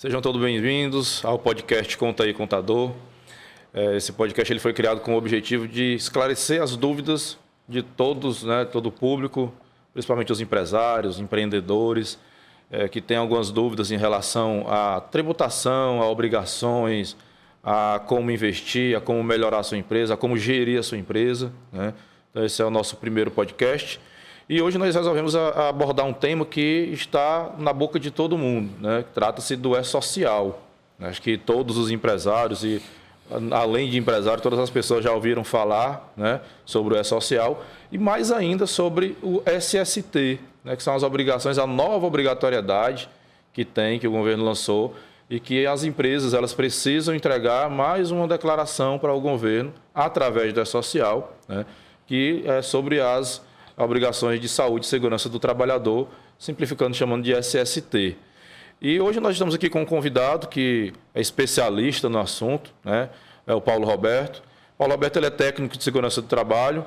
Sejam todos bem-vindos ao podcast Conta aí, Contador. Esse podcast ele foi criado com o objetivo de esclarecer as dúvidas de todos, todo o público, principalmente os empresários, empreendedores, que têm algumas dúvidas em relação à tributação, a obrigações, a como investir, a como melhorar a sua empresa, a como gerir a sua empresa. Então, esse é o nosso primeiro podcast. E hoje nós resolvemos abordar um tema que está na boca de todo mundo, Trata-se do E-Social. Acho que todos os empresários e, além de empresários, todas as pessoas já ouviram falar, sobre o E-Social e mais ainda sobre o SST, que são as obrigações, a nova obrigatoriedade que o governo lançou e que as empresas elas precisam entregar mais uma declaração para o governo através do E-Social, que é sobre as obrigações de saúde e segurança do trabalhador, simplificando, chamando de SST. E hoje nós estamos aqui com um convidado que é especialista no assunto, é o Paulo Roberto. O Paulo Roberto ele é técnico de segurança do trabalho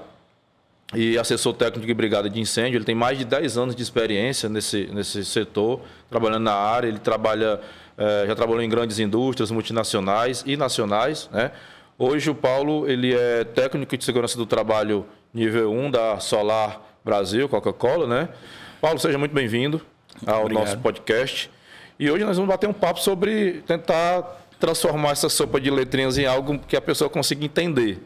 e assessor técnico de brigada de incêndio. Ele tem mais de 10 anos de experiência nesse setor, trabalhando na área. Ele já trabalhou em grandes indústrias multinacionais e nacionais. Hoje o Paulo ele é técnico de segurança do trabalho nível 1 da Solar Brasil, Coca-Cola, Paulo, seja muito bem-vindo ao nosso podcast. E hoje nós vamos bater um papo sobre tentar transformar essa sopa de letrinhas em algo que a pessoa consiga entender,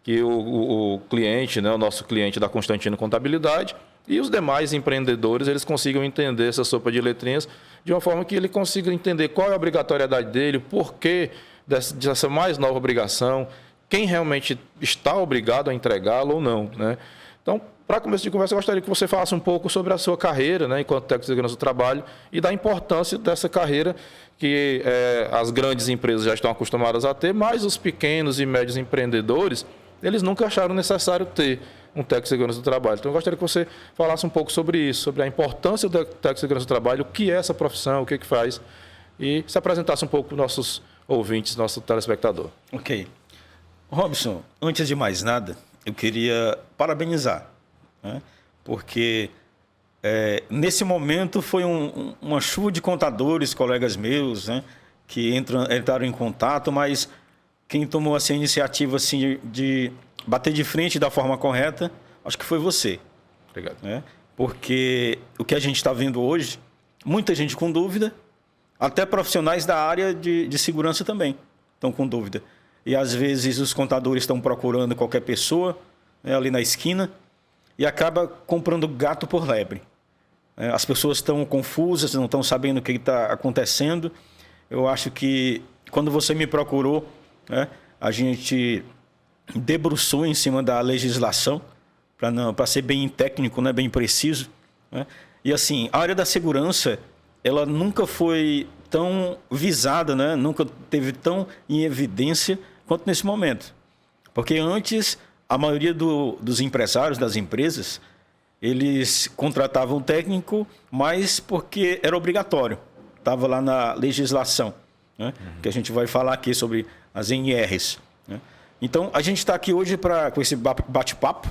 Que o cliente, o nosso cliente da Constantino Contabilidade e os demais empreendedores, eles consigam entender essa sopa de letrinhas de uma forma que ele consiga entender qual é a obrigatoriedade dele, o porquê dessa mais nova obrigação, quem realmente está obrigado a entregá-lo ou não, Então, para começo de conversa, eu gostaria que você falasse um pouco sobre a sua carreira, enquanto técnico de segurança do trabalho e da importância dessa carreira que as grandes empresas já estão acostumadas a ter, mas os pequenos e médios empreendedores, eles nunca acharam necessário ter um técnico de segurança do trabalho. Então, eu gostaria que você falasse um pouco sobre isso, sobre a importância do técnico de segurança do trabalho, o que é essa profissão, o que faz, e se apresentasse um pouco para os nossos ouvintes, nosso telespectador. Ok. Robson, antes de mais nada, eu queria parabenizar, porque nesse momento foi uma chuva de contadores, colegas meus, que entraram em contato, mas quem tomou a iniciativa de bater de frente da forma correta, acho que foi você. Obrigado. Porque o que a gente está vendo hoje, muita gente com dúvida, até profissionais da área de segurança também estão com dúvida. E às vezes os contadores estão procurando qualquer pessoa ali na esquina e acaba comprando gato por lebre. As pessoas estão confusas, não estão sabendo o que está acontecendo. Eu acho que quando você me procurou, a gente debruçou em cima da legislação para ser bem técnico, bem preciso. E assim, a área da segurança ela nunca foi tão visada, nunca teve tão em evidência quanto nesse momento. Porque antes, a maioria dos empresários, das empresas, eles contratavam o técnico, mas porque era obrigatório. Estava lá na legislação, que a gente vai falar aqui sobre as NRs. Então, a gente está aqui hoje com esse bate-papo,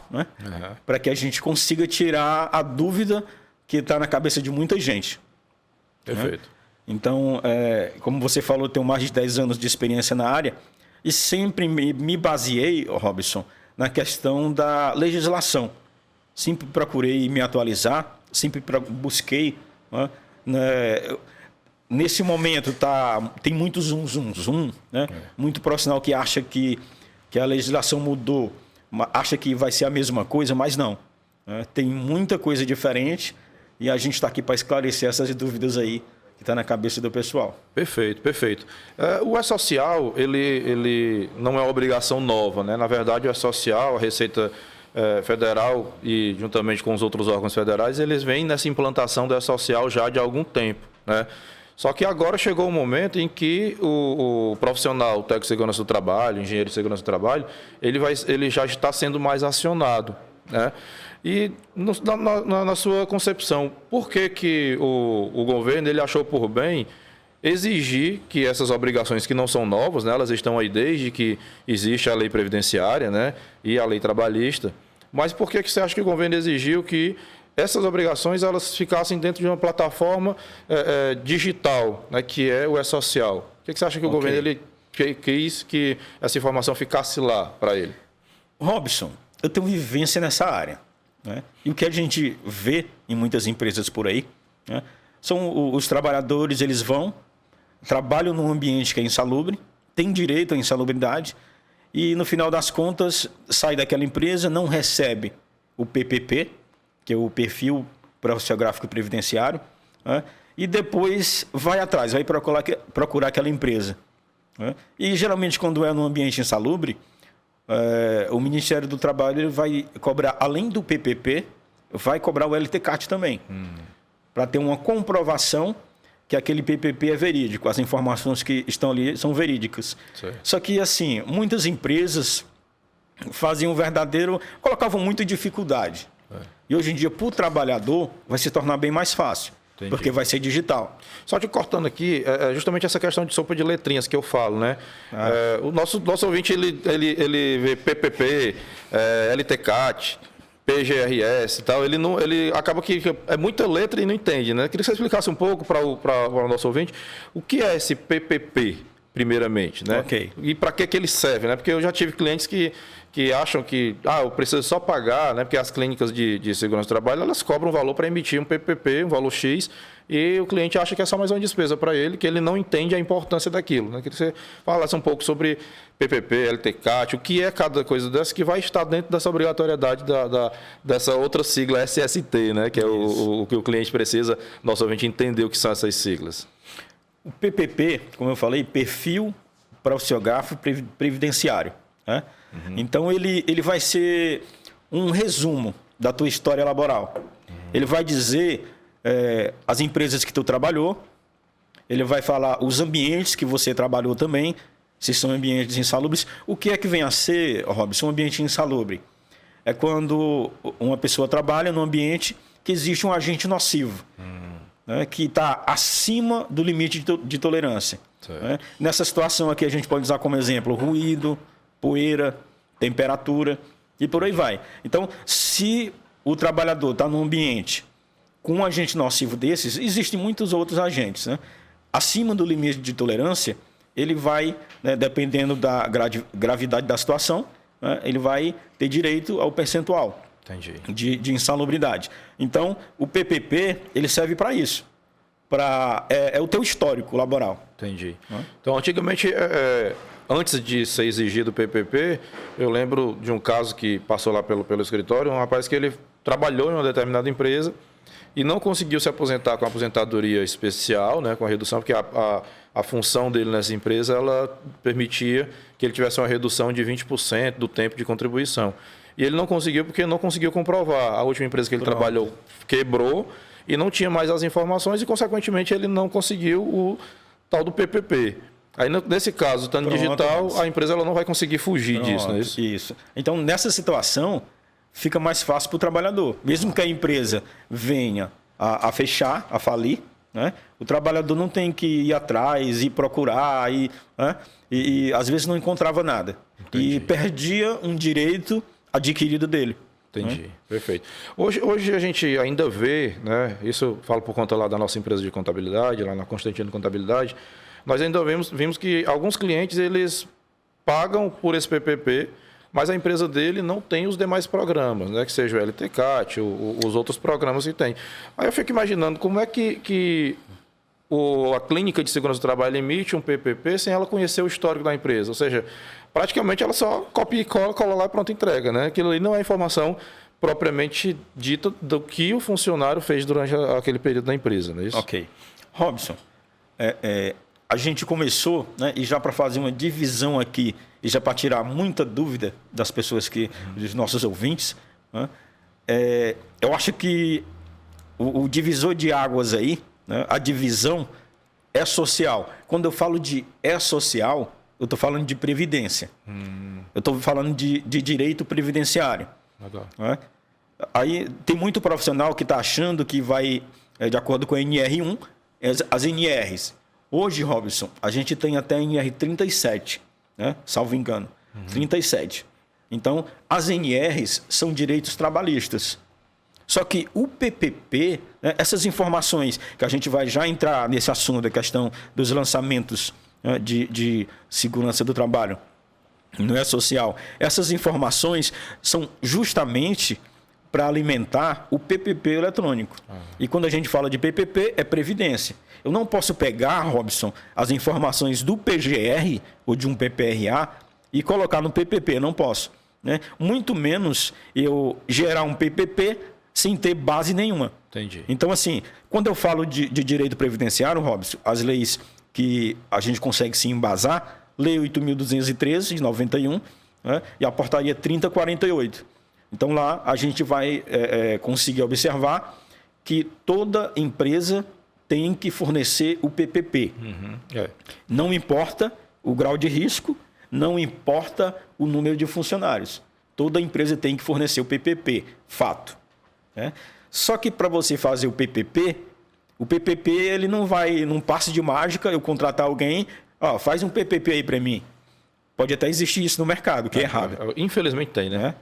para que a gente consiga tirar a dúvida que está na cabeça de muita gente. Perfeito. Então, como você falou, eu tenho mais de 10 anos de experiência na área e sempre me baseei, Robson, na questão da legislação. Sempre procurei me atualizar, sempre busquei. Nesse momento tem muito zoom, muito profissional que acha que a legislação mudou, acha que vai ser a mesma coisa, mas não. Tem muita coisa diferente e a gente está aqui para esclarecer essas dúvidas aí que está na cabeça do pessoal. Perfeito, perfeito. O E-Social, ele não é uma obrigação nova, Na verdade, o E-Social, a Receita Federal e juntamente com os outros órgãos federais, eles vêm nessa implantação do E-Social já de algum tempo, Só que agora chegou o momento em que o profissional, o técnico de segurança do trabalho, engenheiro de segurança do trabalho, ele já está sendo mais acionado, E na sua concepção, por que o governo ele achou por bem exigir que essas obrigações que não são novas, elas estão aí desde que existe a lei previdenciária, e a lei trabalhista, mas por que você acha que o governo exigiu que essas obrigações elas ficassem dentro de uma plataforma digital, né, que é o E-Social. O que você acha que o governo ele quis que essa informação ficasse lá para ele? Robson, eu tenho vivência nessa área, né? E o que a gente vê em muitas empresas por aí, né, são os trabalhadores, eles trabalham num ambiente que é insalubre, têm direito à insalubridade e, no final das contas, sai daquela empresa, não recebe o PPP, que é o Perfil Profissiográfico Previdenciário, né, e depois vai atrás, vai procurar aquela empresa, né? E, geralmente, quando é num ambiente insalubre, o Ministério do Trabalho ele vai cobrar, além do PPP, vai cobrar o LTCAT também, para ter uma comprovação que aquele PPP é verídico, as informações que estão ali são verídicas. Sim. Só que, assim, muitas empresas faziam colocavam muita dificuldade. E hoje em dia, para o trabalhador, vai se tornar bem mais fácil. Entendi. Porque vai ser digital. Só te cortando aqui, justamente essa questão de sopa de letrinhas que eu falo, né? O nosso ouvinte, ele vê PPP, LTCAT, PGRS e tal, ele acaba que é muita letra e não entende, né? Queria que você explicasse um pouco para o nosso ouvinte o que é esse PPP, primeiramente, né? Okay. E para que ele serve, né? Porque eu já tive clientes que acham que eu preciso só pagar, né? Porque as clínicas de segurança do trabalho, elas cobram um valor para emitir um PPP, um valor X, e o cliente acha que é só mais uma despesa para ele, que ele não entende a importância daquilo, né? Queria que você falasse um pouco sobre PPP, LTCAT, o que é cada coisa dessa que vai estar dentro dessa obrigatoriedade dessa outra sigla SST, né? Que é o que o cliente precisa, nosso ouvinte, entender o que são essas siglas. O PPP, como eu falei, Perfil Profissiográfico Previdenciário, né? Então, ele vai ser um resumo da tua história laboral. Ele vai dizer as empresas que tu trabalhou, ele vai falar os ambientes que você trabalhou também, se são ambientes insalubres. O que é que vem a ser, Robson, um ambiente insalubre? É quando uma pessoa trabalha num ambiente que existe um agente nocivo, né, que está acima do limite de tolerância. Né? Nessa situação aqui, a gente pode usar como exemplo ruído, poeira, temperatura e por aí vai. Então, se o trabalhador está num ambiente com um agente nocivo desses, existem muitos outros agentes, né? Acima do limite de tolerância, ele vai, né, dependendo da gravidade da situação, né, ele vai ter direito ao percentual de insalubridade. Então, o PPP ele serve para isso. É o teu histórico laboral. Entendi. Então, antigamente, antes de ser exigido o PPP, eu lembro de um caso que passou lá pelo escritório, um rapaz que ele trabalhou em uma determinada empresa e não conseguiu se aposentar com a aposentadoria especial, né, com a redução, porque a função dele nessa empresa ela permitia que ele tivesse uma redução de 20% do tempo de contribuição. E ele não conseguiu porque não conseguiu comprovar. A última empresa que ele trabalhou quebrou e não tinha mais as informações e, consequentemente, ele não conseguiu o tal do PPP. Aí, nesse caso, estando digital, a empresa ela não vai conseguir fugir disso, não é isso? Isso. Então, nessa situação, fica mais fácil para o trabalhador. Mesmo que a empresa venha a fechar, a falir, né? O trabalhador não tem que ir atrás e procurar, né? e às vezes não encontrava nada. Entendi. E perdia um direito adquirido dele. Entendi, perfeito. Hoje a gente ainda vê, né? Isso eu falo por conta lá da nossa empresa de contabilidade, lá na Constantino Contabilidade, nós ainda vimos que alguns clientes eles pagam por esse PPP, mas a empresa dele não tem os demais programas, né? Que seja o LTCAT, os outros programas que tem. Aí eu fico imaginando como é que a clínica de segurança do trabalho emite um PPP sem ela conhecer o histórico da empresa. Ou seja, praticamente ela só copia e cola lá e pronto, entrega, né? Aquilo ali não é informação propriamente dita do que o funcionário fez durante aquele período da empresa, não é isso? Ok. Robson, a gente começou, né, e já para fazer uma divisão aqui, e já para tirar muita dúvida das pessoas dos nossos ouvintes, né, eu acho que o divisor de águas aí, né, a divisão é social. Quando eu falo de social, eu estou falando de previdência. Eu estou falando de direito previdenciário. Né? Aí tem muito profissional que está achando que vai, de acordo com a NR1, as NRs. Hoje, Robson, a gente tem até a NR 37, né? Salvo engano. 37. Então, as NRs são direitos trabalhistas. Só que o PPP, né, essas informações, que a gente vai já entrar nesse assunto da questão dos lançamentos, né, de segurança do trabalho, no E-Social, essas informações são justamente para alimentar o PPP eletrônico. E quando a gente fala de PPP, é Previdência. Eu não posso pegar, Robson, as informações do PGR ou de um PPRA e colocar no PPP, não posso. Né? Muito menos eu gerar um PPP sem ter base nenhuma. Entendi. Então, assim, quando eu falo de direito previdenciário, Robson, as leis que a gente consegue se embasar, Lei 8.213, de 91, né? E a Portaria 3048. Então, lá a gente vai conseguir observar que toda empresa tem que fornecer o PPP. Não importa o grau de risco, não importa o número de funcionários. Toda empresa tem que fornecer o PPP, fato. Né? Só que para você fazer o PPP ele não vai, num passe de mágica, eu contratar alguém, faz um PPP aí para mim. Pode até existir isso no mercado, que é errado. Infelizmente tem, né?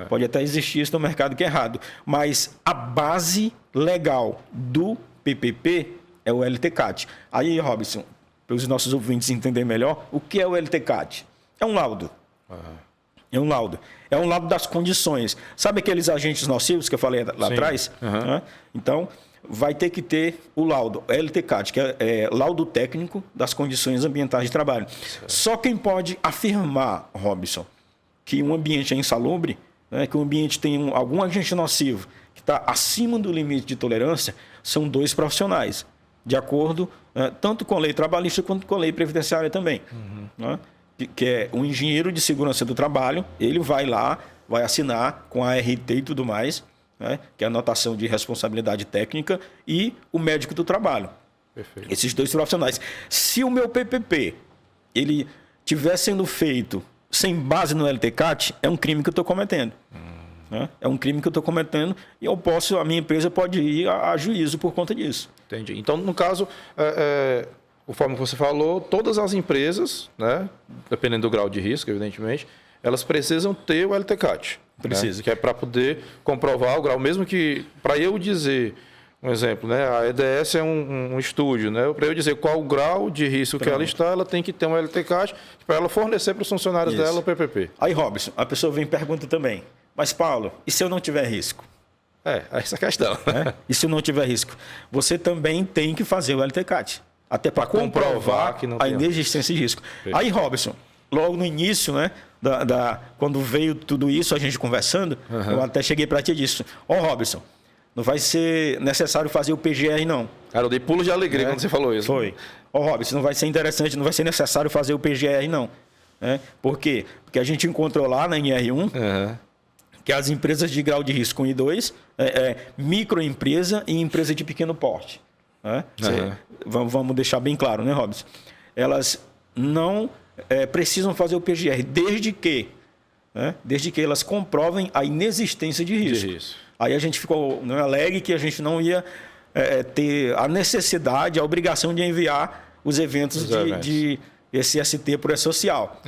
Pode até existir isso no mercado, que é errado. Mas a base legal do PPP é o LTCAT. Aí, Robson, para os nossos ouvintes entenderem melhor, o que é o LTCAT? É um laudo. É um laudo. É um laudo das condições. Sabe aqueles agentes nocivos que eu falei lá atrás? Então, vai ter que ter o laudo, LTCAT, que é laudo técnico das condições ambientais de trabalho. Só quem pode afirmar, Robson, que um ambiente é insalubre, né, que o ambiente tem algum agente nocivo que está acima do limite de tolerância, são 2 profissionais, de acordo tanto com a lei trabalhista quanto com a lei previdenciária também. Né, que é um engenheiro de segurança do trabalho, ele vai lá, vai assinar com a RT e tudo mais, né, que é a anotação de responsabilidade técnica, e o médico do trabalho. Perfeito. Esses 2 profissionais. Se o meu PPP ele estiver sendo feito sem base no LTCAT, é um crime que eu estou cometendo. Né? É um crime que eu estou cometendo e a minha empresa pode ir a juízo por conta disso. Entendi. Então, no caso, conforme você falou, todas as empresas, né, dependendo do grau de risco, evidentemente, elas precisam ter o LTCAT. Precisa. Né? Que é para poder comprovar o grau, mesmo que, para eu dizer, um exemplo, né, a EDS é um estúdio, né, para eu dizer qual o grau de risco que ela está, ela tem que ter um LTCAT para ela fornecer para os funcionários dela o PPP. Aí, Robson, a pessoa vem e pergunta também, mas Paulo, e se eu não tiver risco? Essa é a questão. E se eu não tiver risco? Você também tem que fazer o LTCAT, até para comprovar que não a inexistência de risco. Perfeito. Aí, Robson, logo no início, né, quando veio tudo isso, a gente conversando, eu até cheguei para ti e disse, Robson, não vai ser necessário fazer o PGR, não. Cara, eu dei pulo de alegria quando você falou isso. Foi. Robson, não vai ser interessante, não vai ser necessário fazer o PGR, não. Por quê? Porque a gente encontrou lá na NR1 que as empresas de grau de risco 1 e 2 microempresa e empresa de pequeno porte. Vamos deixar bem claro, né, Robson? Elas não precisam fazer o PGR, desde que elas comprovem a inexistência de risco. Aí a gente ficou alegre que a gente não ia ter a necessidade, a obrigação de enviar os eventos de SST por E-Social.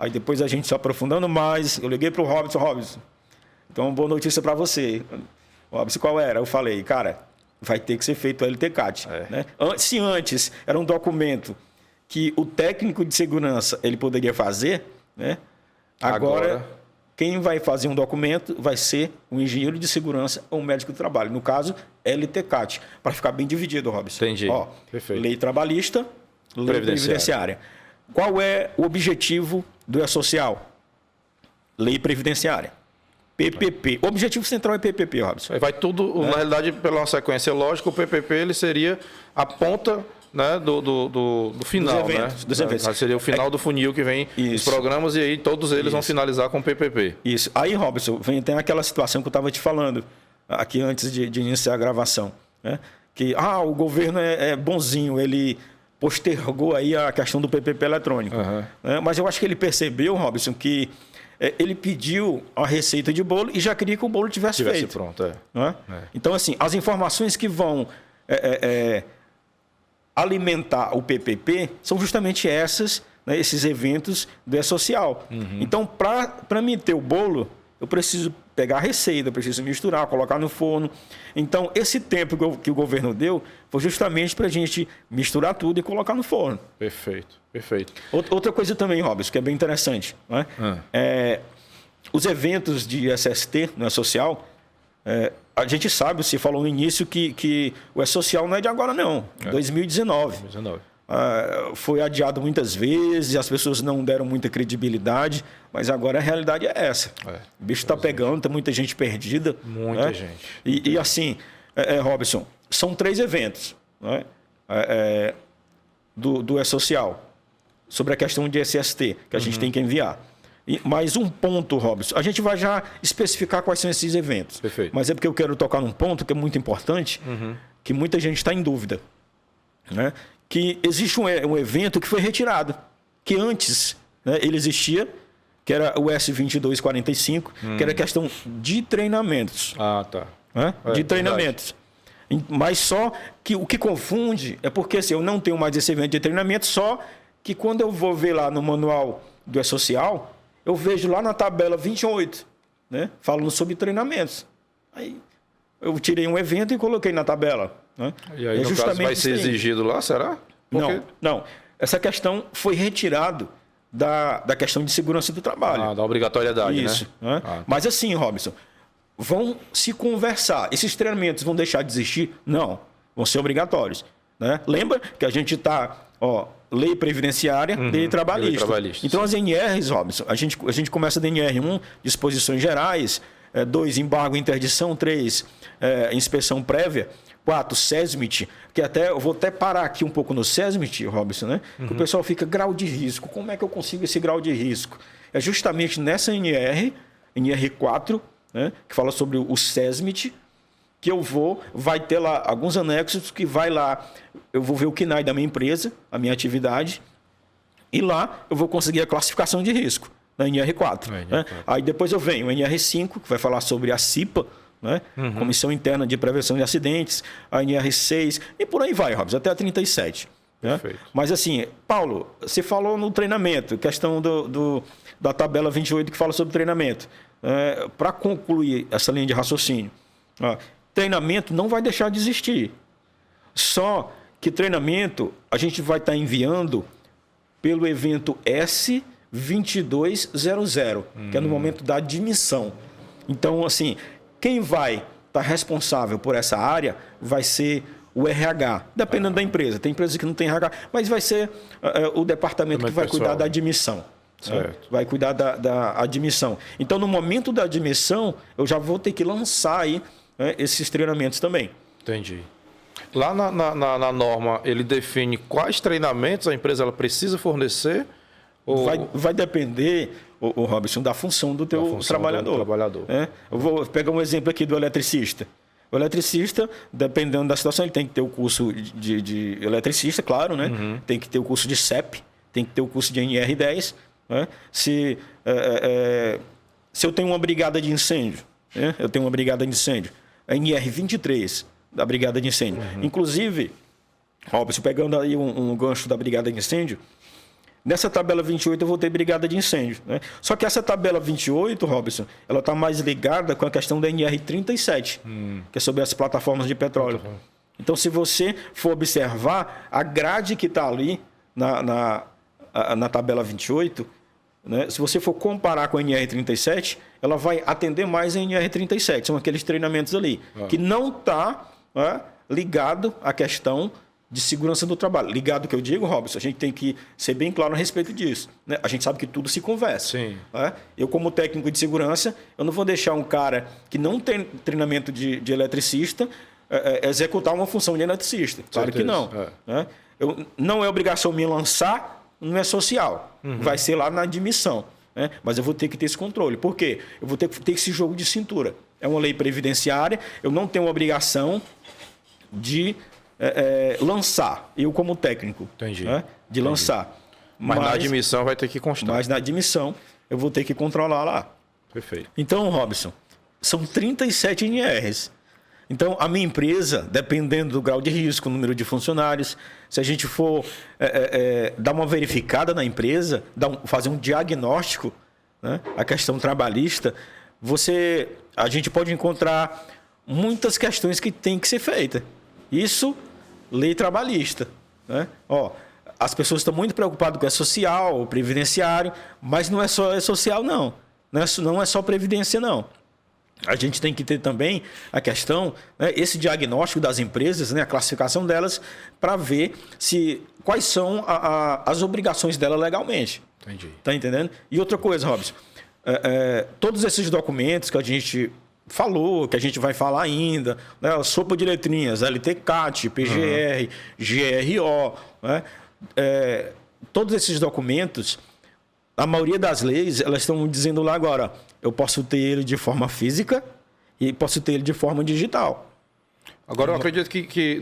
Aí depois a gente se aprofundando mais, eu liguei para o Robson, então boa notícia para você. Robson, qual era? Eu falei, cara, vai ter que ser feito o LTCAT. Né? Se antes era um documento que o técnico de segurança ele poderia fazer, né? Agora quem vai fazer um documento vai ser o engenheiro de segurança ou o médico do trabalho. No caso, LTCAT, para ficar bem dividido, Robson. Entendi. Perfeito. Lei trabalhista, lei previdenciária. Qual é o objetivo do E-Social? Lei previdenciária. PPP. O objetivo central é PPP, Robson. Vai tudo, na realidade, pela uma sequência lógica, o PPP ele seria a ponta, né, do final, dos eventos. Seria o final do funil que vem os programas e aí todos eles vão finalizar com o PPP. Isso. Aí, Robson, tem aquela situação que eu estava te falando aqui antes de iniciar a gravação, né? Que o governo é bonzinho, ele postergou aí a questão do PPP eletrônico. Né? Mas eu acho que ele percebeu, Robson, que ele pediu a receita de bolo e já queria que o bolo tivesse feito. Pronto, Então, assim, as informações que vão alimentar o PPP são justamente essas, né, esses eventos do E-Social. Então, para mim ter o bolo, eu preciso pegar a receita, eu preciso misturar, colocar no forno. Então, esse tempo que o governo deu foi justamente para a gente misturar tudo e colocar no forno. Perfeito, perfeito. Outra coisa também, Robson, que é bem interessante, né? Os eventos de SST, não é social, a gente sabe, você falou no início que o E-Social não é de agora, não. 2019. Foi adiado muitas vezes, as pessoas não deram muita credibilidade, mas agora a realidade é essa. O bicho está pegando, tem muita gente perdida. Muita gente. E assim, Robson, são 3 eventos, né? Do E-Social, sobre a questão de SST, que a gente tem que enviar. Mais um ponto, Robson. A gente vai já especificar quais são esses eventos. Perfeito. Mas é porque eu quero tocar num ponto que é muito importante, que muita gente está em dúvida, né? Que existe um evento que foi retirado, que antes, né, ele existia, que era o S2245, que era questão de treinamentos. Tá. Né? De treinamentos. Mas só que o que confunde é porque assim, eu não tenho mais esse evento de treinamento, só que quando eu vou ver lá no manual do E-Social, eu vejo lá na tabela 28, né, falando sobre treinamentos. Aí eu tirei um evento e coloquei na tabela. Né? E aí, no caso, vai ser exigido lá, será? Não. Essa questão foi retirada da questão de segurança do trabalho. Da obrigatoriedade, isso, né? Tá. Mas assim, Robson, vão se conversar. Esses treinamentos vão deixar de existir? Não. Vão ser obrigatórios. Né? Lembra que a gente está... Lei previdenciária, lei trabalhista. Então, as NRs, Robson, a gente começa da NR1, disposições gerais, 2, embargo e interdição, 3, inspeção prévia, 4, SESMIT, que eu vou até parar aqui um pouco no SESMIT, Robson, né? Que o pessoal fica grau de risco. Como é que eu consigo esse grau de risco? É justamente nessa NR4, né? Que fala sobre o SESMIT, que vai ter lá alguns anexos que vai lá, eu vou ver o KNAI da minha empresa, a minha atividade, e lá eu vou conseguir a classificação de risco, na NR4. Né? Aí depois eu venho o NR5, que vai falar sobre a CIPA, né? Comissão Interna de Prevenção de Acidentes, a NR6, e por aí vai, Robson, até a 37. Né? Mas assim, Paulo, você falou no treinamento, questão da tabela 28 que fala sobre treinamento. Para concluir essa linha de raciocínio, treinamento não vai deixar de existir. Só que treinamento a gente vai estar enviando pelo evento S2200, que é no momento da admissão. Então, assim, quem vai estar responsável por essa área vai ser o RH, dependendo da empresa. Tem empresas que não tem RH, mas vai ser o departamento que vai cuidar da admissão. Certo. Vai cuidar da admissão. Então, no momento da admissão, eu já vou ter que lançar aí esses treinamentos também. Entendi. Lá na norma, ele define quais treinamentos a empresa ela precisa fornecer? Vai depender, Robson, da função do teu trabalhador. Eu vou pegar um exemplo aqui do eletricista. O eletricista, dependendo da situação, ele tem que ter o curso de eletricista, claro, né? Tem que ter o curso de CEP, tem que ter o curso de NR10. Né? Se eu tenho uma brigada de incêndio, eu tenho uma brigada de incêndio, a NR23 da brigada de incêndio. Inclusive, Robson, pegando aí um gancho da brigada de incêndio, nessa tabela 28 eu vou ter brigada de incêndio. Né? Só que essa tabela 28, Robson, ela está mais ligada com a questão da NR37, que é sobre as plataformas de petróleo. Então, se você for observar, a grade que está ali na tabela 28, né, se você for comparar com a NR37, ela vai atender mais a NR37. São aqueles treinamentos ali, que não está ligado à questão de segurança do trabalho. Ligado que eu digo, Robson, a gente tem que ser bem claro a respeito disso. Né? A gente sabe que tudo se conversa. Sim. Né? Eu, como técnico de segurança, eu não vou deixar um cara que não tem treinamento de eletricista executar uma função de eletricista. Claro que não. Né? Não é obrigação minha lançar, não é social. Vai ser lá na admissão. Né? Mas eu vou ter que ter esse controle. Por quê? Eu vou ter que ter esse jogo de cintura. É uma lei previdenciária, eu não tenho obrigação de lançar, eu como técnico. Entendi. Né? De lançar. Mas na admissão vai ter que constar. Mas na admissão eu vou ter que controlar lá. Perfeito. Então, Robson, são 37 NRs. Então, a minha empresa, dependendo do grau de risco, número de funcionários, se a gente for dar uma verificada na empresa, fazer um diagnóstico, né, a questão trabalhista, a gente pode encontrar muitas questões que têm que ser feitas. Isso, lei trabalhista, né? As pessoas estão muito preocupadas com o social, o previdenciário, mas não é só social, não. Não é só previdência, não. A gente tem que ter também a questão, né, esse diagnóstico das empresas, né, a classificação delas, para ver quais são as obrigações dela legalmente. Entendi. Tá entendendo? E outra coisa, Robson, todos esses documentos que a gente falou, que a gente vai falar ainda, né, sopa de letrinhas, LTCAT, PGR, GRO, né, todos esses documentos, a maioria das leis, elas estão dizendo lá agora, eu posso ter ele de forma física e posso ter ele de forma digital. Agora, eu acredito que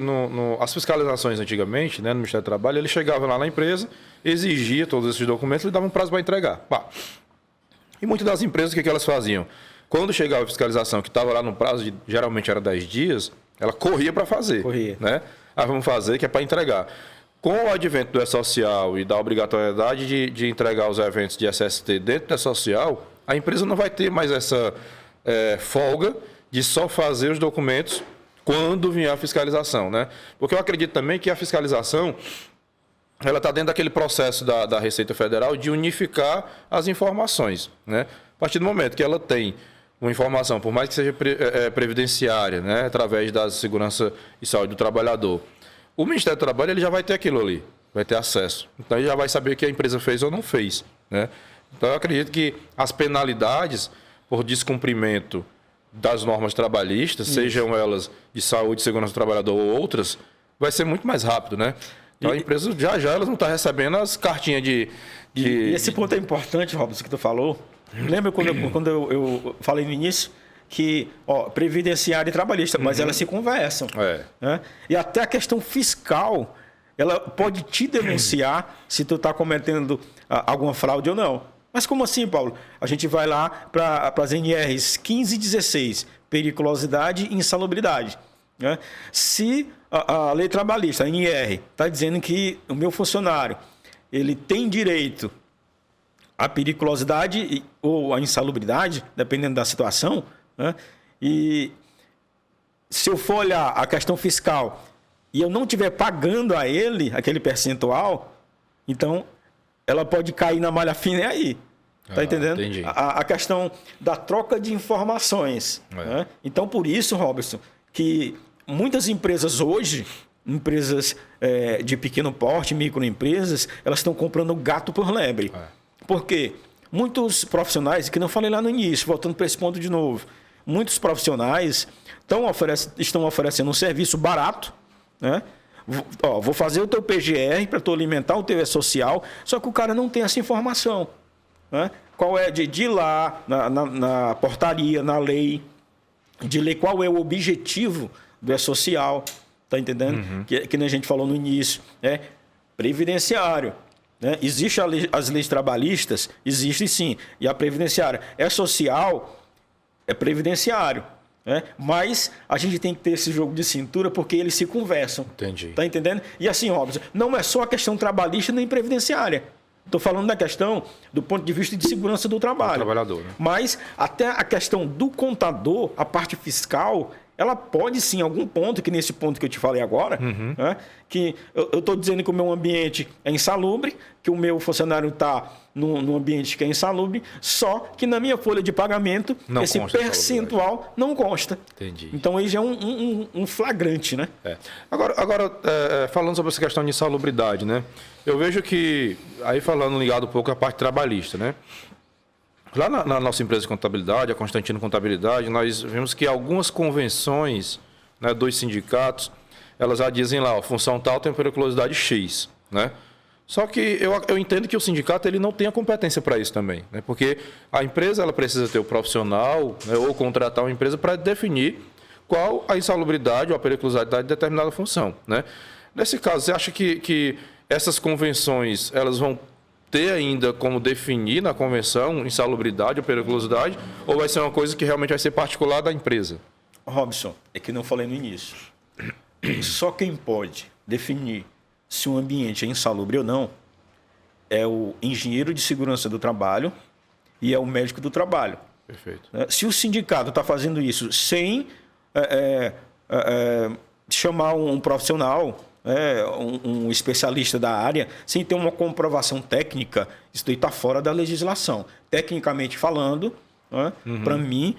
as fiscalizações antigamente, né, no Ministério do Trabalho, ele chegava lá na empresa, exigia todos esses documentos e dava um prazo para entregar. Pá. E muitas das empresas, o que elas faziam? Quando chegava a fiscalização, que estava lá no prazo, geralmente era 10 dias, ela corria para fazer. Corria. Né? Vamos fazer, que é para entregar. Com o advento do E-Social e da obrigatoriedade de entregar os eventos de SST dentro do E-Social, a empresa não vai ter mais essa folga de só fazer os documentos quando vier a fiscalização, né? Porque eu acredito também que a fiscalização ela está dentro daquele processo da Receita Federal de unificar as informações, né? A partir do momento que ela tem uma informação, por mais que seja previdenciária, né? Através da segurança e saúde do trabalhador, o Ministério do Trabalho ele já vai ter aquilo ali, vai ter acesso. Então ele já vai saber o que a empresa fez ou não fez, né? Então eu acredito que as penalidades por descumprimento das normas trabalhistas, sejam elas de saúde, segurança do trabalhador ou outras, vai ser muito mais rápido, né? Então a empresa já elas não estão recebendo as cartinhas de... E esse ponto é importante, Robson, que tu falou. Lembra quando eu falei no início que previdenciária e trabalhista, mas elas se conversam. Né? E até a questão fiscal, ela pode te denunciar se tu está cometendo alguma fraude ou não. Mas como assim, Paulo? A gente vai lá para as NRs 15 e 16, periculosidade e insalubridade. Né? Se a lei trabalhista, a NR, está dizendo que o meu funcionário ele tem direito à periculosidade ou à insalubridade, dependendo da situação, né? E se eu for olhar a questão fiscal e eu não estiver pagando a ele aquele percentual, então ela pode cair na malha fina e aí. Tá entendendo? Entendi. A questão da troca de informações. Né? Então, por isso, Robertson, que muitas empresas hoje, empresas de pequeno porte, microempresas, elas estão comprando gato por lebre. Por quê? Muitos profissionais, que não falei lá no início, voltando para esse ponto de novo, muitos profissionais estão oferecendo um serviço barato, né? Vou fazer o teu PGR para tu alimentar o teu E-Social, só que o cara não tem essa informação. Né? Qual é de ir lá na portaria, na lei, de ler qual é o objetivo do E-Social, tá entendendo? Que nem a gente falou no início, previdenciário. Né? Existe as leis trabalhistas? Existe sim. E a previdenciária é social, é previdenciário. Né? Mas a gente tem que ter esse jogo de cintura porque eles se conversam. Entendi. Tá entendendo? E assim, Robson, não é só a questão trabalhista nem previdenciária. Estou falando da questão do ponto de vista de segurança do trabalho. Do trabalhador, né? Mas até a questão do contador, a parte fiscal, ela pode sim, em algum ponto, que nesse ponto que eu te falei agora, né, que eu estou dizendo que o meu ambiente é insalubre, que o meu funcionário está num ambiente que é insalubre, só que na minha folha de pagamento não esse percentual não consta. Entendi. Então aí já é um flagrante, né? Agora falando sobre essa questão de insalubridade, né? Eu vejo que, aí falando ligado um pouco à parte trabalhista, né? Lá na nossa empresa de contabilidade, a Constantino Contabilidade, nós vemos que algumas convenções, né, dos sindicatos, elas já dizem lá, função tal tem periculosidade X, né? Só que eu entendo que o sindicato ele não tem a competência para isso também, né? Porque a empresa ela precisa ter o profissional, né, ou contratar uma empresa para definir qual a insalubridade ou a periculosidade de determinada função, né? Nesse caso, você acha que essas convenções elas vão ter ainda como definir na convenção insalubridade ou periculosidade, ou vai ser uma coisa que realmente vai ser particular da empresa? Robson, é que não falei no início. Só quem pode definir se um ambiente é insalubre ou não é o engenheiro de segurança do trabalho e é o médico do trabalho. Perfeito. Se o sindicato está fazendo isso sem chamar um profissional, um especialista da área, sem ter uma comprovação técnica, isso aí está fora da legislação. Tecnicamente falando, para mim,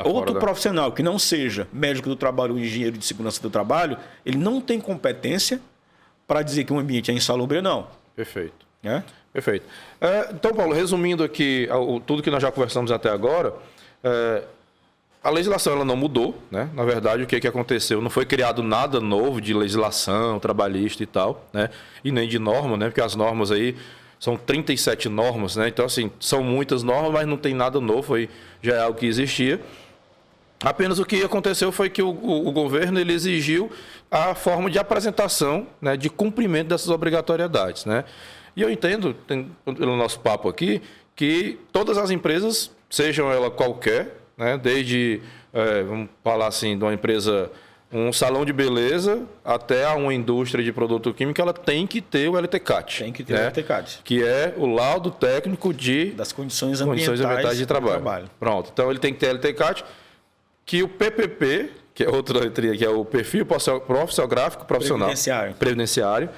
outro profissional que não seja médico do trabalho ou engenheiro de segurança do trabalho, ele não tem competência para dizer que um ambiente é insalubre ou não. Perfeito. Perfeito. Então, Paulo, resumindo aqui tudo que nós já conversamos até agora, a legislação ela não mudou, né? Na verdade, o que aconteceu? Não foi criado nada novo de legislação trabalhista e tal, né? E nem de norma, né? Porque as normas aí são 37 normas, né? Então, assim, são muitas normas, mas não tem nada novo, aí já é algo que existia. Apenas o que aconteceu foi que o governo ele exigiu a forma de apresentação, né, de cumprimento dessas obrigatoriedades, né? E eu entendo, pelo nosso papo aqui, que todas as empresas, sejam ela qualquer, né, desde, vamos falar assim, de uma empresa, um salão de beleza, até a uma indústria de produto químico, ela tem que ter o LTCAT. Tem que ter, né, o LTCAT. Que é o laudo técnico das condições ambientais de trabalho. Pronto, então ele tem que ter LTCAT, que o PPP, que é outra letria, que é o perfil profissiográfico profissional previdenciário.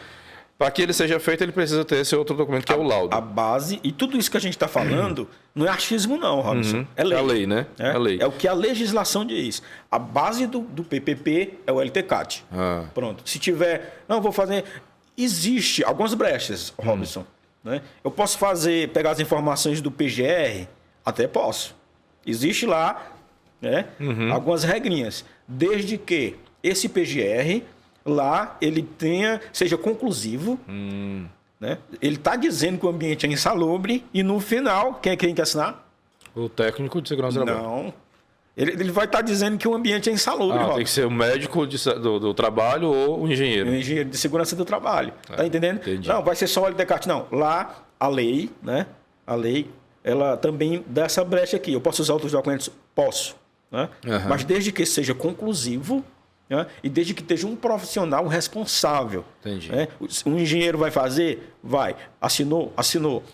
Para que ele seja feito, ele precisa ter esse outro documento, que é o laudo. A base, e tudo isso que a gente está falando, não é achismo não, Robson. É lei. É a lei, né? É lei. É o que a legislação diz. A base do PPP é o LTCAT. Pronto. Se tiver... Não, vou fazer... Existe algumas brechas, Robson. Né? Eu posso pegar as informações do PGR? Até posso. Existe lá, né, algumas regrinhas. Desde que esse PGR... lá ele seja conclusivo, né? Ele está dizendo que o ambiente é insalubre e no final, quem tem que assinar? O técnico de segurança do trabalho. Não. Ele vai estar dizendo que o ambiente é insalubre. Tem que ser o médico do trabalho ou o engenheiro. O engenheiro de segurança do trabalho. Tá entendendo? Entendi. Não, vai ser só o LTCAT. Não, lá a lei, né? A lei, ela também dá essa brecha aqui. Eu posso usar outros documentos? Posso. Né? Mas desde que seja conclusivo, né? E desde que esteja um profissional responsável. Entendi. Né? Um engenheiro vai fazer? Vai. Assinou.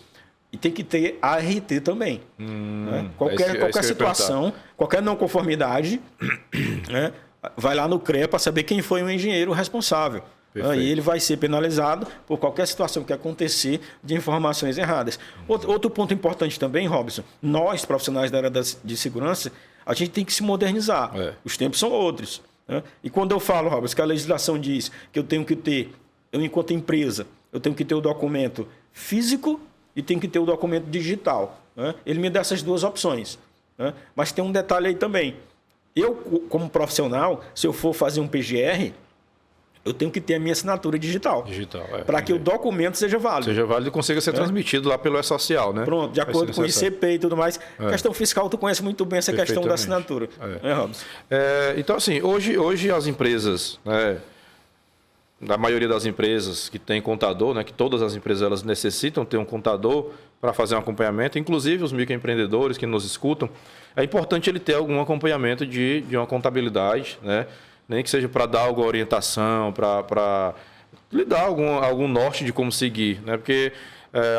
E tem que ter ART também. Né? Qualquer situação, qualquer não conformidade, né? Vai lá no CREA para saber quem foi o engenheiro responsável. E ele vai ser penalizado por qualquer situação que acontecer de informações erradas. Outro ponto importante também, Robson, nós, profissionais da área de segurança, a gente tem que se modernizar. Os tempos são outros. E quando eu falo, Robson, que a legislação diz que eu tenho que ter, enquanto empresa, eu tenho que ter o documento físico e tenho que ter o documento digital. Ele me dá essas duas opções. Mas tem um detalhe aí também. Eu, como profissional, se eu for fazer um PGR, eu tenho que ter a minha assinatura digital. Para que o documento seja válido. Seja válido e consiga ser transmitido lá pelo E-Social, né? Pronto, de acordo com o ICP e tudo mais. Questão fiscal, tu conhece muito bem essa questão da assinatura. Robson? Então, assim, hoje as empresas, né, da maioria das empresas que tem contador, né, que todas as empresas elas necessitam ter um contador para fazer um acompanhamento, inclusive os microempreendedores que nos escutam, é importante ele ter algum acompanhamento de uma contabilidade, né? Nem que seja para dar alguma orientação, para lhe dar algum norte de como seguir, né? Porque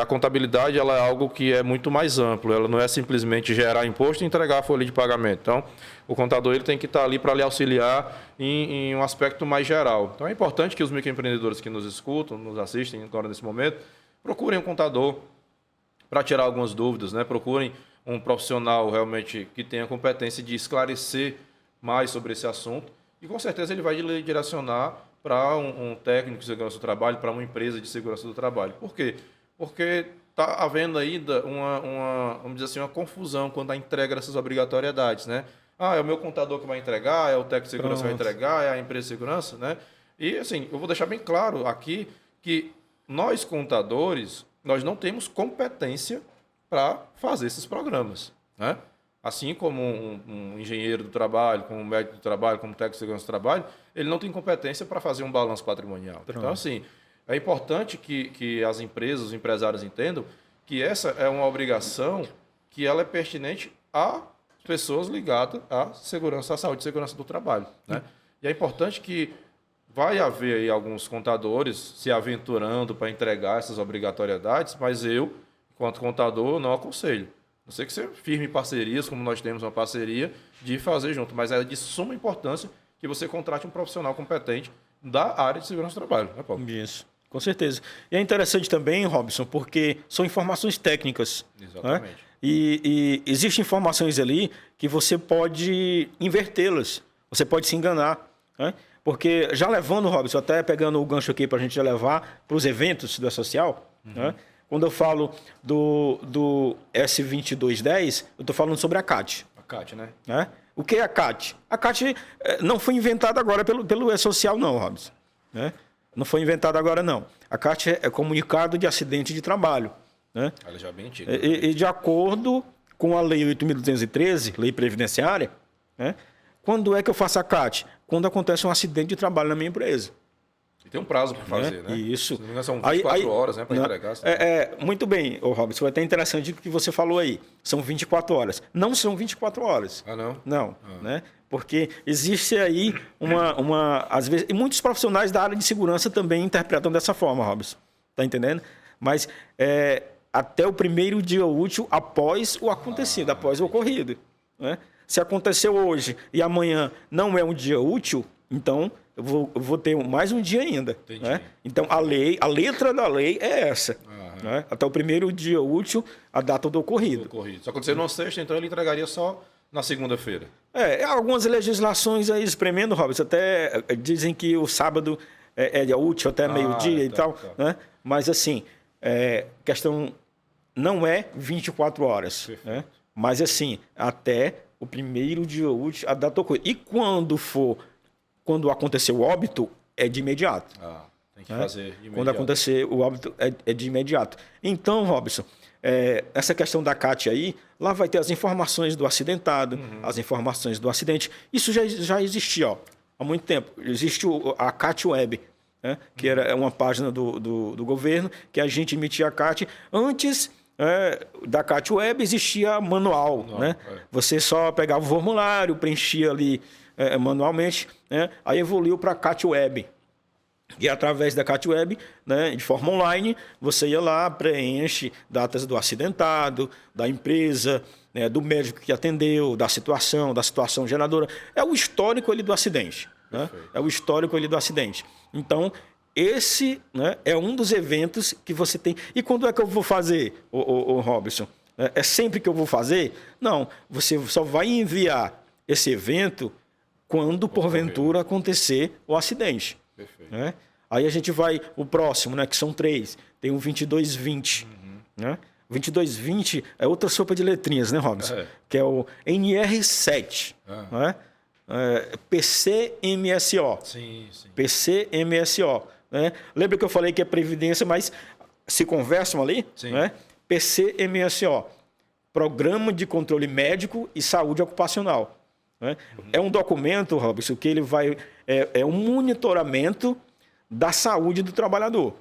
a contabilidade ela é algo que é muito mais amplo, ela não é simplesmente gerar imposto e entregar a folha de pagamento. Então, o contador ele tem que estar ali para lhe auxiliar em um aspecto mais geral. Então, é importante que os microempreendedores que nos escutam, nos assistem agora nesse momento, procurem um contador para tirar algumas dúvidas, né? Procurem um profissional realmente que tenha competência de esclarecer mais sobre esse assunto. E com certeza ele vai lhe direcionar para um técnico de segurança do trabalho, para uma empresa de segurança do trabalho. Por quê? Porque está havendo ainda vamos dizer assim, uma confusão quando a entrega dessas obrigatoriedades, né? É o meu contador que vai entregar, é o técnico de segurança que vai entregar, é a empresa de segurança, né? E assim, eu vou deixar bem claro aqui que nós contadores, nós não temos competência para fazer esses programas, né? Assim como um engenheiro do trabalho, como um médico do trabalho, como técnico de segurança do trabalho, ele não tem competência para fazer um balanço patrimonial. Pronto. Então, assim, é importante que as empresas, os empresários entendam que essa é uma obrigação que ela é pertinente a pessoas ligadas à segurança, à saúde e segurança do trabalho, né? E é importante que vai haver aí alguns contadores se aventurando para entregar essas obrigatoriedades, mas eu, enquanto contador, não aconselho. Não sei que você firme parcerias, como nós temos uma parceria, de fazer junto, mas é de suma importância que você contrate um profissional competente da área de segurança do trabalho, né, Paulo? Isso, com certeza. E é interessante também, Robson, porque são informações técnicas. Exatamente. Né? E existem informações ali que você pode invertê-las, você pode se enganar. Né? Porque já levando, Robson, até pegando o gancho aqui para a gente já levar para os eventos do E-Social, né? Quando eu falo do S2210, eu estou falando sobre a CAT. A CAT, né? Né? O que é a CAT? A CAT não foi inventada agora pelo E-Social, não, Robson. Né? Não foi inventada agora, não. A CAT é comunicado de acidente de trabalho. Né? Ela já é bem antiga. E de acordo com a Lei 8.213, Lei Previdenciária, né? Quando é que eu faço a CAT? Quando acontece um acidente de trabalho na minha empresa. E tem um prazo para fazer, né? Isso. São 24 horas, né, para entregar. Muito bem, Robson, foi até interessante o que você falou aí. São 24 horas. Não são 24 horas. Ah, não? Não, né? Porque existe aí às vezes, e muitos profissionais da área de segurança também interpretam dessa forma, Robson. Tá entendendo? Mas até o primeiro dia útil após o acontecido, após o ocorrido. Né? Se aconteceu hoje e amanhã não é um dia útil, então eu vou ter mais um dia ainda. Né? Então a letra da lei é essa. Né? Até o primeiro dia útil, a data do ocorrido. Se acontecer numa sexta, então ele entregaria só na segunda-feira. Algumas legislações aí espremendo, Robson, até dizem que o sábado é dia útil até meio-dia e tal. Né? Mas assim, questão não é 24 horas. Né? Mas assim, até o primeiro dia útil, a data do ocorrido. E quando acontecer o óbito, é de imediato. Tem que fazer de imediato. Quando acontecer o óbito, é de imediato. Então, Robson, essa questão da CAT aí, lá vai ter as informações do acidentado, as informações do acidente. Isso já existia há muito tempo. Existe a CAT Web, né, que era uma página do governo, que a gente emitia a CAT. Antes da CAT Web existia manual. Né? Você só pegava o formulário, preenchia ali manualmente, né? Aí evoluiu para a CAT Web. E através da CAT Web, né, de forma online, você ia lá, preenche datas do acidentado, da empresa, né, do médico que atendeu, da situação geradora. É o histórico ali do acidente. Né? É o histórico ali do acidente. Então, esse, né, é um dos eventos que você tem. E quando é que eu vou fazer, o Robson? É sempre que eu vou fazer? Não, você só vai enviar esse evento quando, porventura, acontecer o acidente. Perfeito. Né? Aí a gente vai, o próximo, né, que são 3, tem o 2220. Né? 2220 é outra sopa de letrinhas, né, Robson? Que é o NR7. Né? PCMSO. Sim. PCMSO. Né? Lembra que eu falei que é Previdência, mas se conversam ali? Sim. Né? PCMSO. Programa de Controle Médico e Saúde Ocupacional. Né? É um documento, Robson, que ele vai... É um monitoramento da saúde do trabalhador.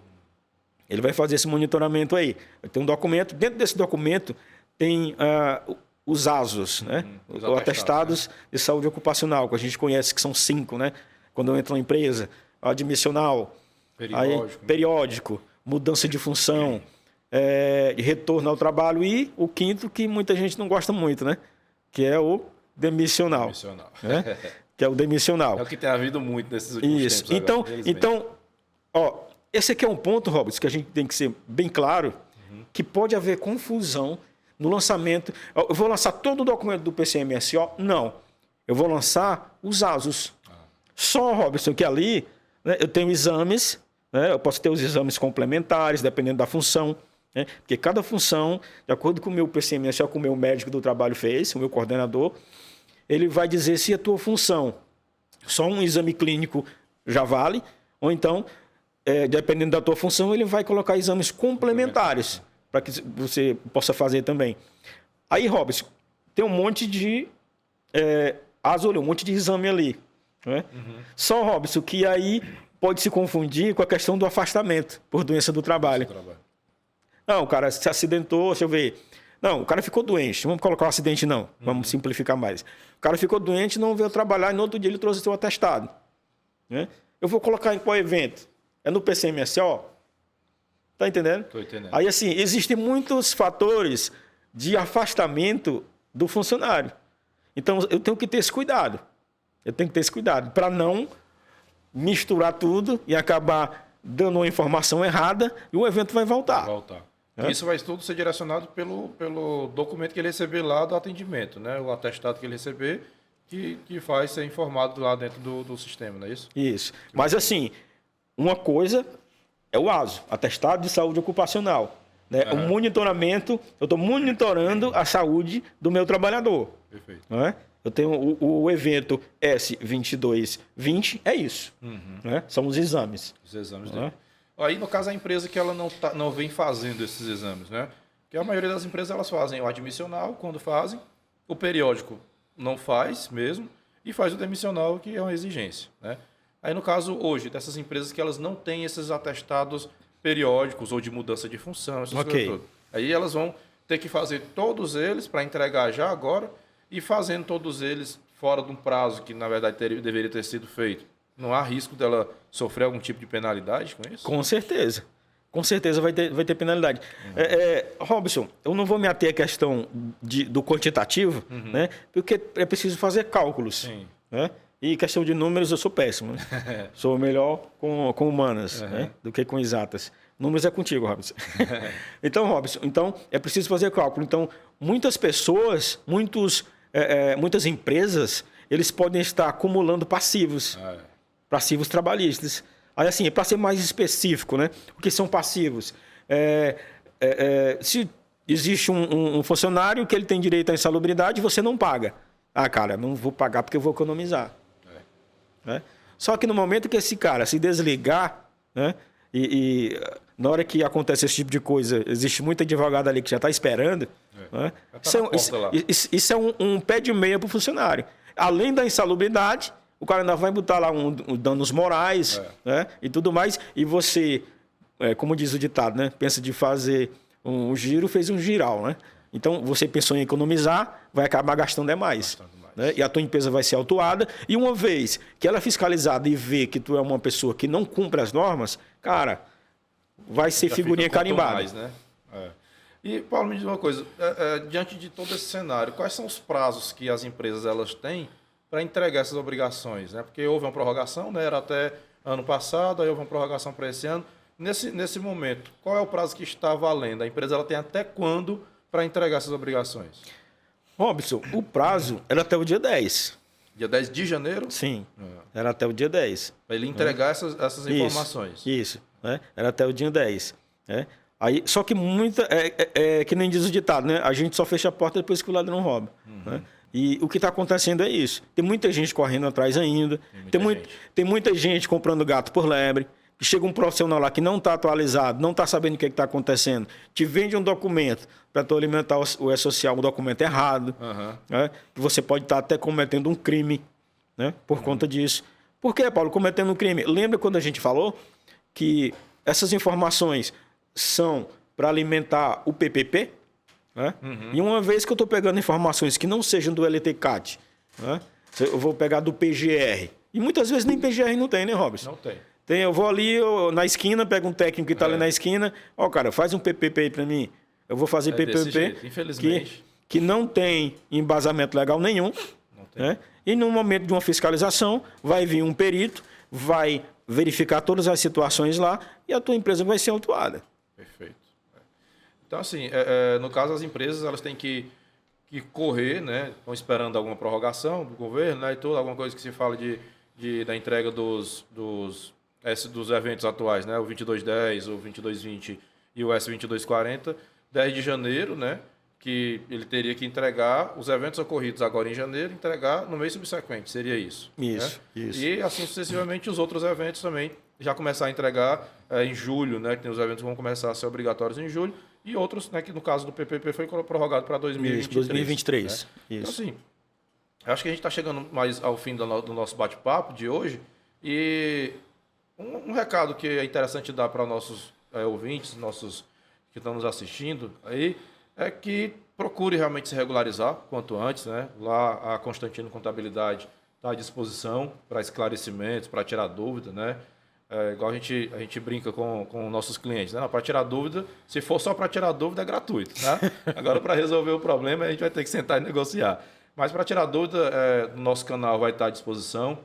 Ele vai fazer esse monitoramento aí. Tem um documento, dentro desse documento tem os ASOS, né? Os atestados, né, de saúde ocupacional, que a gente conhece que são 5, né? Quando entra uma empresa, admissional, periódico, mudança de função, retorno ao trabalho e o 5º, que muita gente não gosta muito, né? Que é o demissional. Né? Que é o demissional. É o que tem havido muito nesses últimos tempos. Então, esse aqui é um ponto, Robson, que a gente tem que ser bem claro, que pode haver confusão no lançamento. Eu vou lançar todo o documento do PCMSO? Não. Eu vou lançar os ASOS. Só, Robson, que ali, né, eu tenho exames, né, eu posso ter os exames complementares, dependendo da função. Né, porque cada função, de acordo com o meu PCMSO, com o meu médico do trabalho fez, o meu coordenador, ele vai dizer se a tua função, só um exame clínico já vale, ou então, dependendo da tua função, ele vai colocar exames complementares para que você possa fazer também. Aí, Robson, tem um monte de um monte de exame ali. Né? Só, Robson, que aí pode se confundir com a questão do afastamento por doença do trabalho. Não, o cara se acidentou, deixa eu ver. Não, o cara ficou doente, não vamos colocar o acidente não, vamos simplificar mais. O cara ficou doente, não veio trabalhar e no outro dia ele trouxe seu atestado. Né? Eu vou colocar em qual evento? É no PCMSO? Tá entendendo? Tô entendendo. Aí assim, existem muitos fatores de afastamento do funcionário. Então, eu tenho que ter esse cuidado. Eu tenho que ter esse cuidado para não misturar tudo e acabar dando uma informação errada e o evento vai voltar. Isso vai tudo ser direcionado pelo documento que ele receber lá do atendimento, né? O atestado que ele receber, que faz ser informado lá dentro do sistema, não é isso? Isso. Mas assim, uma coisa é o ASO, Atestado de Saúde Ocupacional. Né? O monitoramento, eu estou monitorando a saúde do meu trabalhador. Perfeito. Não é? Eu tenho o evento S2220, é isso. Né? São os exames. Os exames dele. Aí, no caso, a empresa que ela não vem fazendo esses exames, né? Porque a maioria das empresas elas fazem o admissional, quando fazem, o periódico não faz mesmo, e faz o demissional, que é uma exigência, né? Aí, no caso, hoje, dessas empresas que elas não têm esses atestados periódicos ou de mudança de função, essas coisas todas. Aí elas vão ter que fazer todos eles para entregar já agora e fazendo todos eles fora de um prazo que, na verdade, deveria ter sido feito. Não há risco dela sofrer algum tipo de penalidade com isso? Com certeza. Com certeza vai ter penalidade. Robson, eu não vou me ater à questão do quantitativo, né? Porque é preciso fazer cálculos. Sim. Né? E questão de números eu sou péssimo. Né? Sou melhor com humanas, né? Do que com exatas. Números é contigo, Robson. Então, Robson, é preciso fazer cálculo. Então, muitas pessoas, muitas empresas, eles podem estar acumulando passivos. Passivos trabalhistas. Aí, assim, para ser mais específico, né? O que são passivos? Se existe um funcionário que ele tem direito à insalubridade, você não paga. Ah, cara, não vou pagar porque eu vou economizar. Né? Só que no momento que esse cara se desligar, né? E na hora que acontece esse tipo de coisa, existe muito advogado ali que já está esperando. Né? Isso é um pé de meia para o funcionário. Além da insalubridade, o cara ainda vai botar lá um danos morais, né? E tudo mais. E você, como diz o ditado, né? Pensa de fazer um giro, fez um giral, né? Então, você pensou em economizar, vai acabar gastando mais. Né? E a tua empresa vai ser autuada. E uma vez que ela é fiscalizada e vê que tu é uma pessoa que não cumpre as normas, cara, vai ser já figurinha carimbada. Mais, né? E, Paulo, me diz uma coisa. Diante de todo esse cenário, quais são os prazos que as empresas elas têm para entregar essas obrigações? Né? Porque houve uma prorrogação, né? Era até ano passado, aí houve uma prorrogação para esse ano. Nesse momento, qual é o prazo que está valendo? A empresa ela tem até quando para entregar essas obrigações? Robson, o prazo era até o dia 10. Dia 10 de janeiro? Sim, era até o dia 10. Para ele entregar essas informações. Isso, né? Era até o dia 10. Né? Aí, só que que nem diz o ditado, né? A gente só fecha a porta depois que o ladrão rouba. Né? E o que está acontecendo é isso. Tem muita gente correndo atrás ainda. Tem muita gente comprando gato por lebre. Chega um profissional lá que não está atualizado, não está sabendo o que está acontecendo, te vende um documento para tu alimentar o E-Social, um documento errado, né? Que você pode estar até cometendo um crime, né? Por conta disso. Por que, Paulo, cometendo um crime? Lembra quando a gente falou que essas informações são para alimentar o PPP? Né? E uma vez que eu estou pegando informações que não sejam do LTCAT, né? Eu vou pegar do PGR. E muitas vezes nem PGR não tem, né, Robson? Não tem. Eu vou ali na esquina, pego um técnico que está ali na esquina. Cara, faz um PPP aí para mim. Eu vou fazer PPP infelizmente. Que não tem embasamento legal nenhum. Não tem. Né? E no momento de uma fiscalização, vai vir um perito, vai verificar todas as situações lá e a tua empresa vai ser autuada. Perfeito. Então, assim, no caso, as empresas elas têm que correr, né? Estão esperando alguma prorrogação do governo, né? E tudo, alguma coisa que se fala da entrega dos eventos atuais, né? O 2210, o 2220 e o S2240, 10 de janeiro, né? Que ele teria que entregar os eventos ocorridos agora em janeiro, entregar no mês subsequente, seria isso. Isso, né? isso. E assim sucessivamente os outros eventos também já começar a entregar em julho, né? Que tem os eventos que vão começar a ser obrigatórios em julho, e outros, né? Que no caso do PPP foi prorrogado para 2023. Isso, 2023. Né? Isso. Então, assim, acho que a gente está chegando mais ao fim do nosso bate-papo de hoje, e um recado que é interessante dar para nossos ouvintes, nossos que estão nos assistindo aí, é que procure realmente se regularizar quanto antes, né? Lá a Constantino Contabilidade está à disposição para esclarecimentos, para tirar dúvida, né? igual a gente brinca com nossos clientes, né? Para tirar dúvida, se for só para tirar dúvida, é gratuito. Né? Agora, para resolver o problema, a gente vai ter que sentar e negociar. Mas para tirar dúvida, no nosso canal vai estar à disposição.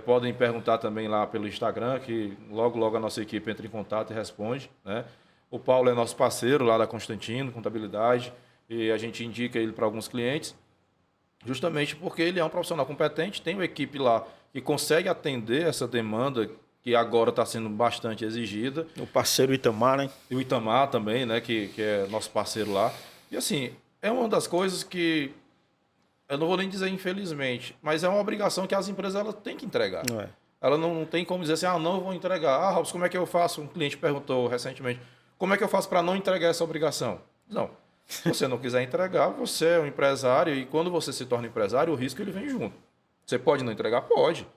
Podem perguntar também lá pelo Instagram, que logo a nossa equipe entra em contato e responde. Né? O Paulo é nosso parceiro lá da Constantino, Contabilidade, e a gente indica ele para alguns clientes, justamente porque ele é um profissional competente, tem uma equipe lá que consegue atender essa demanda que agora está sendo bastante exigida. O parceiro Itamar, né? E o Itamar também, né, que é nosso parceiro lá. E assim, é uma das coisas que, eu não vou nem dizer infelizmente, mas é uma obrigação que as empresas elas têm que entregar. Não é. Ela não tem como dizer assim, não, eu vou entregar. Robson, como é que eu faço? Um cliente perguntou recentemente, como é que eu faço para não entregar essa obrigação? Não. Se você não quiser entregar, você é um empresário e quando você se torna empresário, o risco ele vem junto. Você pode não entregar? Pode.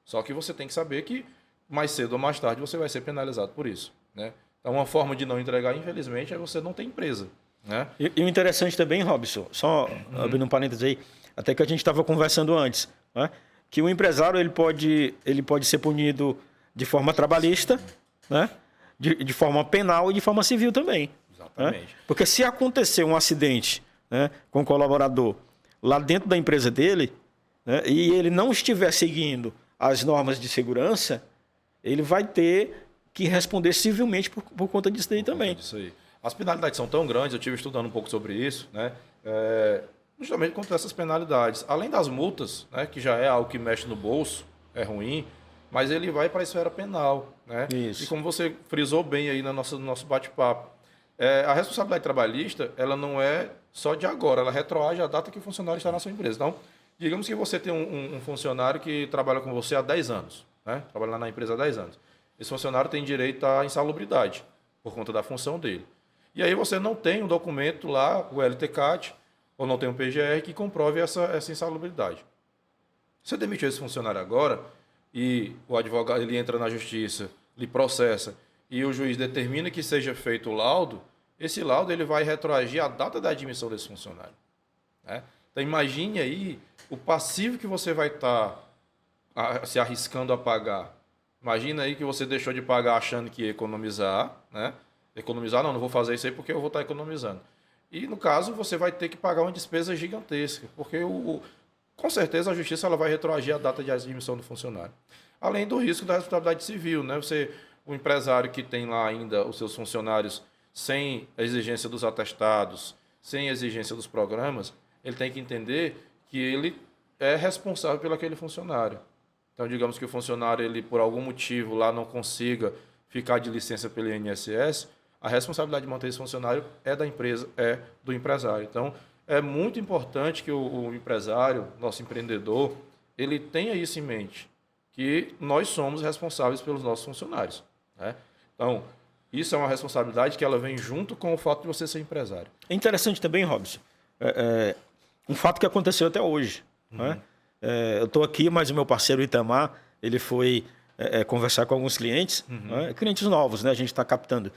Só que você tem que saber que mais cedo ou mais tarde você vai ser penalizado por isso. Né? Então, uma forma de não entregar, infelizmente, é você não ter empresa. Né? E o interessante também, Robson, só abrindo um parênteses aí, até que a gente estava conversando antes, né? Que o empresário ele pode ser punido de forma trabalhista, né? De forma penal e de forma civil também. Exatamente. Né? Porque se acontecer um acidente, né, com o colaborador lá dentro da empresa dele, né, e ele não estiver seguindo as normas de segurança, ele vai ter que responder civilmente por conta disso daí também. Isso aí. As penalidades são tão grandes, eu estive estudando um pouco sobre isso, né? Justamente contra essas penalidades. Além das multas, né, que já é algo que mexe no bolso, é ruim, mas ele vai para a esfera penal. Né? Isso. E como você frisou bem aí no nosso bate-papo, a responsabilidade trabalhista ela não é só de agora, ela retroage à data que o funcionário está na sua empresa. Então, digamos que você tem um funcionário que trabalha com você há 10 anos, né? Trabalha lá na empresa há 10 anos. Esse funcionário tem direito à insalubridade, por conta da função dele. E aí você não tem um documento lá, o LTCAT, ou não tem um PGR que comprove essa insalubridade. Você demitiu esse funcionário agora e o advogado ele entra na justiça, lhe processa e o juiz determina que seja feito o laudo, esse laudo ele vai retroagir à data da admissão desse funcionário. Né? Então imagine aí o passivo que você vai estar se arriscando a pagar. Imagina aí que você deixou de pagar achando que ia economizar, né? Economizar não vou fazer isso aí porque eu vou estar economizando. E, no caso, você vai ter que pagar uma despesa gigantesca, porque, com certeza, a justiça ela vai retroagir a data de admissão do funcionário. Além do risco da responsabilidade civil. Né? O empresário que tem lá ainda os seus funcionários sem a exigência dos atestados, sem a exigência dos programas, ele tem que entender que ele é responsável pelo aquele funcionário. Então, digamos que o funcionário, ele por algum motivo lá não consiga ficar de licença pelo INSS, a responsabilidade de manter esse funcionário é da empresa, é do empresário. Então, é muito importante que o empresário, nosso empreendedor, ele tenha isso em mente, que nós somos responsáveis pelos nossos funcionários. Né? Então, isso é uma responsabilidade que ela vem junto com o fato de você ser empresário. É interessante também, Robson, um fato que aconteceu até hoje. Né? Eu estou aqui, mas o meu parceiro Itamar, ele foi conversar com alguns clientes, né? Clientes novos, né? A gente está captando.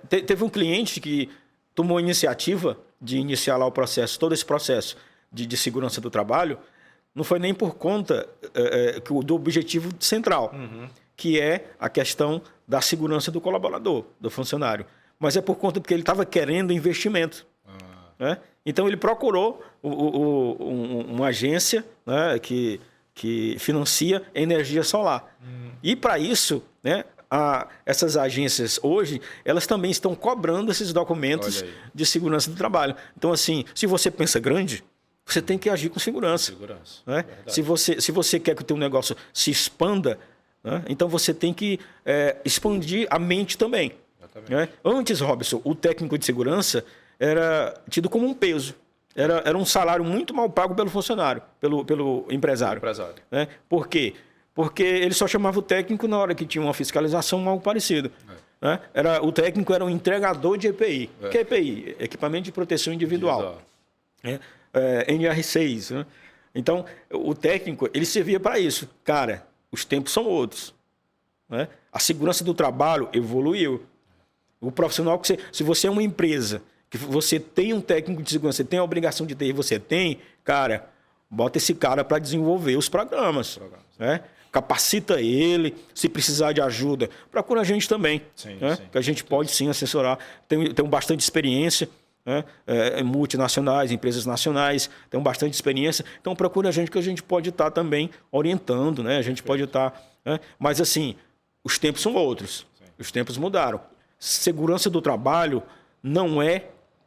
Teve um cliente que tomou a iniciativa de iniciar lá o processo, todo esse processo de segurança do trabalho, não foi nem por conta do objetivo central, que é a questão da segurança do colaborador, do funcionário. Mas é por conta porque ele estava querendo investimento. Né? Então, ele procurou uma agência, né, que financia energia solar. E, para isso, né, essas agências hoje, elas também estão cobrando esses documentos de segurança do trabalho. Então, assim, se você pensa grande, você tem que agir com segurança. Né? Se você quer que o teu negócio se expanda, né, então você tem que expandir a mente também. Né? Antes, Robson, o técnico de segurança era tido como um peso. Era um salário muito mal pago pelo funcionário, pelo empresário. Né? Por quê? Porque ele só chamava o técnico na hora que tinha uma fiscalização ou algo parecido. Né? O técnico era um entregador de EPI. O que é EPI? Equipamento de proteção individual. NR6. Né? Então, o técnico ele servia para isso. Cara, os tempos são outros. Né? A segurança do trabalho evoluiu. O profissional, se você é uma empresa que você tem um técnico de segurança, você tem a obrigação de ter, e você tem, cara, bota esse cara para desenvolver os programas. né? Capacita ele, se precisar de ajuda, procura a gente também, Sim, né? sim. Que a gente pode sim assessorar. Tenho bastante experiência, né? Multinacionais, empresas nacionais, tenho bastante experiência, então procura a gente que a gente pode estar também orientando, né? A gente pode estar, né? Mas assim, os tempos são outros, os tempos mudaram. Segurança do trabalho não é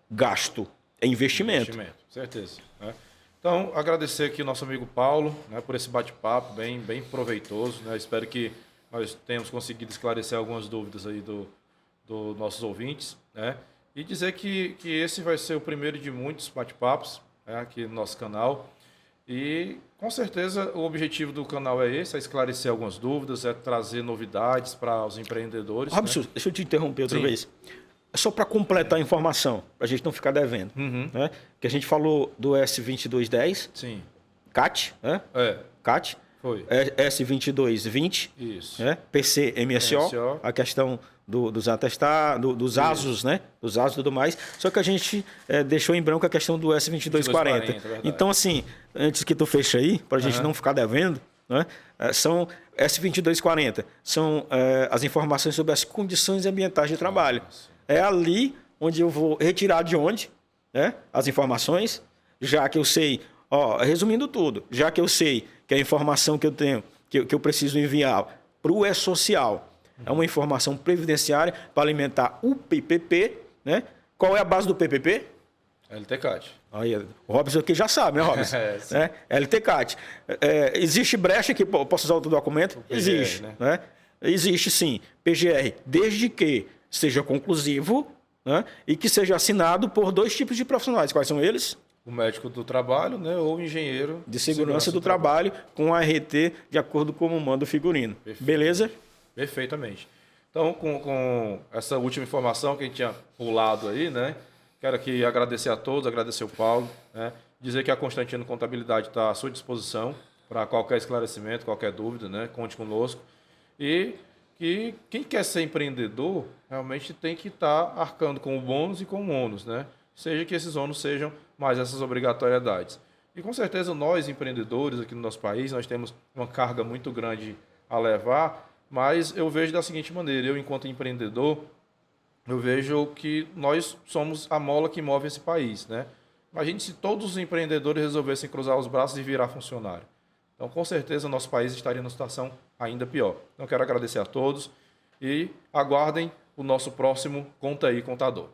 gasto, é investimento. Certeza. Né? Então, agradecer aqui o nosso amigo Paulo, né, por esse bate-papo bem proveitoso. Né? Espero que nós tenhamos conseguido esclarecer algumas dúvidas aí dos nossos ouvintes. Né? E dizer que esse vai ser o primeiro de muitos bate-papos, né, aqui no nosso canal. E, com certeza, o objetivo do canal é esse, é esclarecer algumas dúvidas, é trazer novidades para os empreendedores. Robson, né? deixa eu te interromper outra Sim. vez. É só para completar a informação, para a gente não ficar devendo. Né? Que a gente falou do S2210, Sim. CAT, né? CAT, Foi. S2220, Isso. né? PC, MSO, MSO. a questão dos atestados, dos ASUS, né? Dos ASUS e tudo mais. Só que a gente deixou em branco a questão do S2240. verdade. Então, assim, antes que tu feche aí, para a gente não ficar devendo, né? São S2240, são as informações sobre as condições ambientais de trabalho. É ali onde eu vou retirar de onde, né? As informações, já que eu sei, resumindo tudo, já que eu sei que a informação que eu tenho, que eu preciso enviar para o E-Social, é uma informação previdenciária para alimentar o PPP, né? Qual é a base do PPP? LTCAT. Aí, o Robson aqui já sabe, né, Robson? LTCAT. Existe brecha que posso usar outro documento? PGR, existe. né? Existe sim. PGR, desde que seja conclusivo, né, e que seja assinado por 2 tipos de profissionais. Quais são eles? O médico do trabalho, né, ou o engenheiro de segurança do trabalho, com a RT de acordo com o manda o figurino. Perfeito. Beleza? Perfeitamente. Então, com essa última informação que a gente tinha pulado aí, né, quero aqui agradecer a todos, agradecer o Paulo, né, dizer que a Constantino Contabilidade está à sua disposição para qualquer esclarecimento, qualquer dúvida, né, conte conosco. E que quem quer ser empreendedor realmente tem que estar arcando com o bônus e com o ônus, né? Seja que esses ônus sejam mais essas obrigatoriedades. E com certeza nós, empreendedores aqui no nosso país, nós temos uma carga muito grande a levar, mas eu vejo da seguinte maneira, eu enquanto empreendedor, eu vejo que nós somos a mola que move esse país, né? Imagine se todos os empreendedores resolvessem cruzar os braços e virar funcionário. Então, com certeza, o nosso país estaria numa situação ainda pior. Então, quero agradecer a todos e aguardem o nosso próximo Conta aí, Contador.